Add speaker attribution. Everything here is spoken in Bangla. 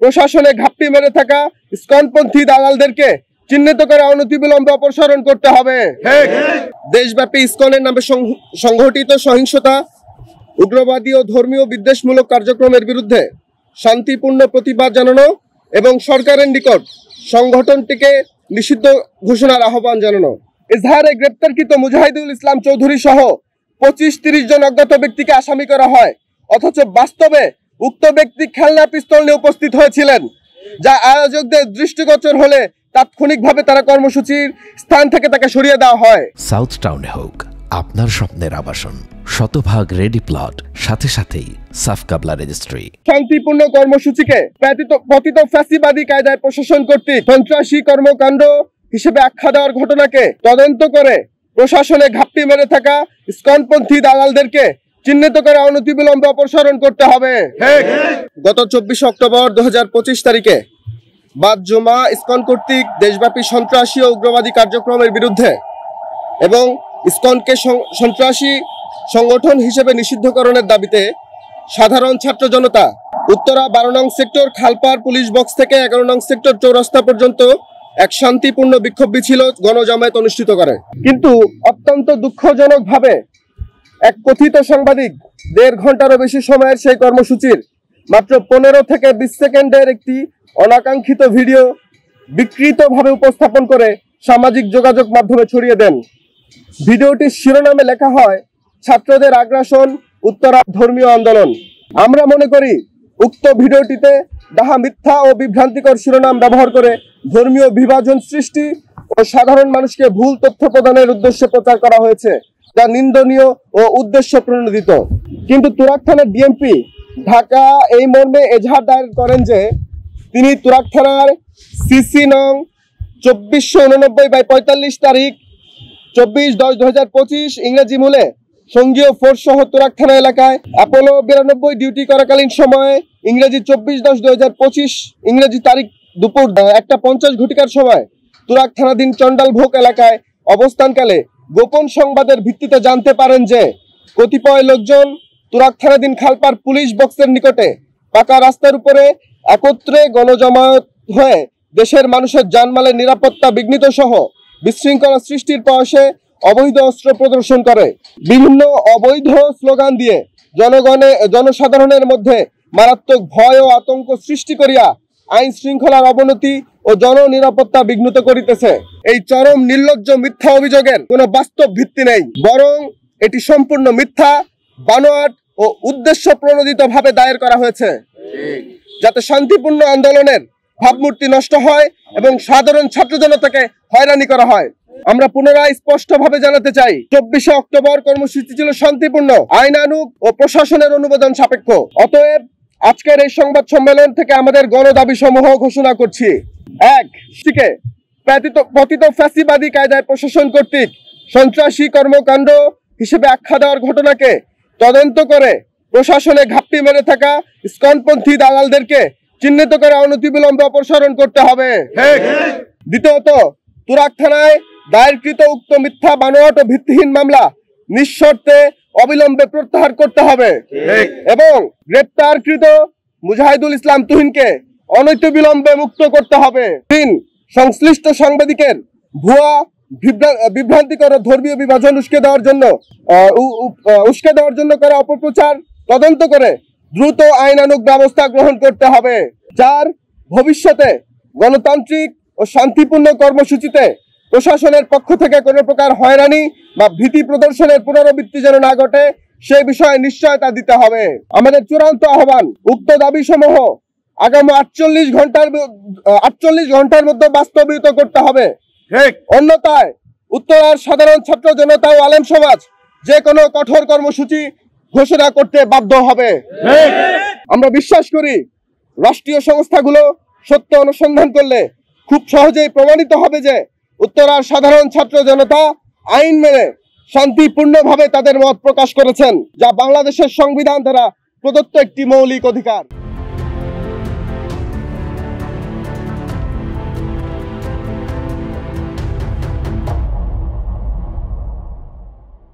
Speaker 1: প্রশাসনে ঘাপটি মেরে থাকা ইসকনপন্থী দালালদেরকে চিহ্নিত করে অনতিবিলম্বে অপসারণ করতে হবে। দেশব্যাপী ইসকনের নামে সংঘটিত সহিংসতা, উগ্রবাদী ও ধর্মীয় বিদ্বেষমূলক কার্যক্রমের বিরুদ্ধে শান্তিপূর্ণ প্রতিবাদ জানানো এবং সরকারের নিকট সংগঠনটিকে নিষিদ্ধ ঘোষণার আহ্বান জানানো। এজাহারে গ্রেপ্তারকৃত মুজাহিদুল ইসলাম চৌধুরী সহ 25-30 জন অজ্ঞাত ব্যক্তিকে আসামি করা হয়, অথচ বাস্তবে উক্ত ব্যক্তি খেলনা পিস্তল নিয়ে উপস্থিত হয়েছিলেন, যা আয়োজকদের দৃষ্টিগোচর হলে তাৎক্ষণিকভাবে তারা কর্মসূচির স্থান থেকে তাকে সরিয়ে দেওয়া হয়।
Speaker 2: সাউথ টাউনে হোক আপনার স্বপ্নের আবাসন, শতভাগ রেডি প্লট, সাথে সাথেই সাফ কাবলা রেজিস্ট্রি।
Speaker 1: শান্তিপূর্ণ কর্মসূচিকে পতিত ফ্যাসিবাদী কায়দায় প্রশাসন কর্তৃক সন্ত্রাসী কর্মকাণ্ড হিসেবে আখ্যা দেওয়ার ঘটনাকে তদন্ত করে প্রশাসনে ঘাপটি মেরে থাকা ইসকনপন্থী দালালদেরকে চিহ্নিত করে অনতিবিলম্বে অপসারণ করতে হবে। গত 24 অক্টোবর 2025 তারিখে বাদ জুমা ইসকন কর্তৃক দেশব্যাপী সন্ত্রাসী ও উগ্রবাদী কার্যক্রমের বিরুদ্ধে এবং ইসকনকে সন্ত্রাসী সংগঠন হিসেবে নিষিদ্ধকরণের দাবিতে সাধারণ ছাত্র জনতা উত্তরা 12 নং সেক্টর খালপাড় পুলিশ বক্স থেকে 11 নং সেক্টর চৌরাস্তা পর্যন্ত এক শান্তিপূর্ণ বিক্ষোভ মিছিল গণজামায়াত অনুষ্ঠিত করে। কিন্তু অত্যন্ত দুঃখজনকভাবে এক কথিত সাংবাদিক 1.5 ঘন্টারও বেশি সময়ের সেই কর্মসূচির মাত্র 15 থেকে 20 সেকেন্ডের একটি অনাকাঙ্ক্ষিত ভিডিও বিকৃতভাবে উপস্থাপন করে সামাজিক যোগাযোগ মাধ্যমে ছড়িয়ে দেন। ভিডিওটির শিরোনামে লেখা হয়, ছাত্রদের আগ্রাসন, উত্তরা ধর্মীয় আন্দোলন। আমরা মনে করি উক্ত ভিডিওটিতে ডাহা মিথ্যা ও বিভ্রান্তিকর শিরোনাম ব্যবহার করে ধর্মীয় বিভাজন সৃষ্টি ও সাধারণ মানুষকে ভুল তথ্য প্রদানের উদ্দেশ্যে প্রচার করা হয়েছে, যা নিন্দনীয় ও উদ্দেশ্য প্রণোদিত। কিন্তু তুরাগ থানার ডিএমপি ঢাকা এই মর্মে এজাহার দায়ের করেন যে তিনি তুরাগ থানার সিসি নং 2489/45 তারিখ 24/10/2025 ইংরেজি মূলে সঙ্গীয় ফোর্স সহ তুরাগ থানা এলাকায় অ্যাপোলো 92 ডিউটি করাকালীন সময়ে ইংরেজি 24/10/2025 ইংরেজি তারিখ দুপুর 1:50 ঘটিকার সময় তুরাগ থানাধীন চন্ডালভোগ এলাকায় অবস্থানকালে গোপন সংবাদের ভিত্তিতে জানতে পারেন যে কতিপয় লোকজন তুরাগ থানাধীন খালপাড় পুলিশ বক্সের নিকটে পাকা রাস্তার উপরে একত্রে গণজমায়েত হয়ে দেশের মানুষের জানমালের নিরাপত্তা বিঘ্নিত সহ বিশৃঙ্খলা সৃষ্টির প্রয়াসে অবৈধ অস্ত্র প্রদর্শন করে, বিভিন্ন অবৈধ স্লোগান দিয়ে জনসাধারণের মধ্যে মারাত্মক ভয় ও আতঙ্ক সৃষ্টি করিয়া আইন শৃঙ্খলার অবনতি ও জননিরাপত্তা বিঘ্নিত করিতেছে। এই চরম নির্লজ্জ মিথ্যা অভিযোগের কোনো বাস্তব ভিত্তি নেই, বরং এটি সম্পূর্ণ মিথ্যা, বানোয়াট ও উদ্দেশ্য প্রণোদিত ভাবে দায়ের করা হয়েছে, যাতে শান্তিপূর্ণ আন্দোলনের ভাবমূর্তি নষ্ট হয় এবং সাধারণ ছাত্র জনতাকে হয়রানি করা হয়। আমরা পুনরায় স্পষ্টভাবে জানাতে চাই, 24 অক্টোবর কর্মসূচি ছিল শান্তিপূর্ণ, আইনানুগ ও প্রশাসনের অনুমোদন সাপেক্ষ। অতএব আজকের এই সংবাদ সম্মেলন থেকে আমাদের গণদাবি সমূহ ঘোষণা করছি। 1. পতিত ফ্যাসিবাদী কায়দায় প্রশাসন কর্তৃক সন্ত্রাসী কর্মকাণ্ড হিসেবে আখ্যা দেওয়ার ঘটনাকে তদন্ত করে প্রশাসনে ঘাপটি মেরে থাকা ইসকনপন্থী দালালদেরকে চিহ্নিত করে অনতিবিলম্বে অপসারণ করতে হবে। দ্বিতীয়ত, তুরাগ থানায় দায়েরকৃত উক্ত মিথ্যা, বানোয়াট ও ভিত্তিহীন মামলা নিঃশর্তে অবিলম্বে প্রত্যাহার করতে হবে এবং গ্রেপ্তারকৃত মুজাহিদুল ইসলাম তুহিনকে অনতিবিলম্বে মুক্ত করতে হবে। 3. সংশ্লিষ্ট সাংবাদিকের ভুয়া, বিভ্রান্তিকর ধর্মীয় বিভাজন উস্কে দেওয়ার জন্য করা অপপ্রচার তদন্ত করে দ্রুত আইনানুগ ব্যবস্থা গ্রহণ করতে হবে। 4. ভবিষ্যতে গণতান্ত্রিক ও শান্তিপূর্ণ কর্মসূচিতে প্রশাসনের পক্ষ থেকে কোনো প্রকার হয়রানি বা ভীতি প্রদর্শনের পুনরাবৃত্তি যেন না ঘটে, সেই বিষয়ে নিশ্চয়তা দিতে হবে। আমাদের চূড়ান্ত আহ্বান, উক্ত দাবি সমূহ আগামী 48 ঘন্টার মধ্যে বাস্তবায়িত করতে হবে। অন্যথায় উত্তরার সাধারণ ছাত্র জনতা ও আলেম সমাজ যে কোনো কঠোর কর্মসূচি ঘোষণা করতে বাধ্য হবে। আমরা বিশ্বাস করি রাষ্ট্রীয় সংস্থাগুলো সত্য অনুসন্ধান করলে খুব সহজেই প্রমাণিত হবে যে উত্তরার সাধারণ ছাত্র জনতা আইন মেনে শান্তিপূর্ণভাবে তাদের মত প্রকাশ করেছেন, যা বাংলাদেশের সংবিধান দ্বারা প্রদত্ত একটি মৌলিক অধিকার।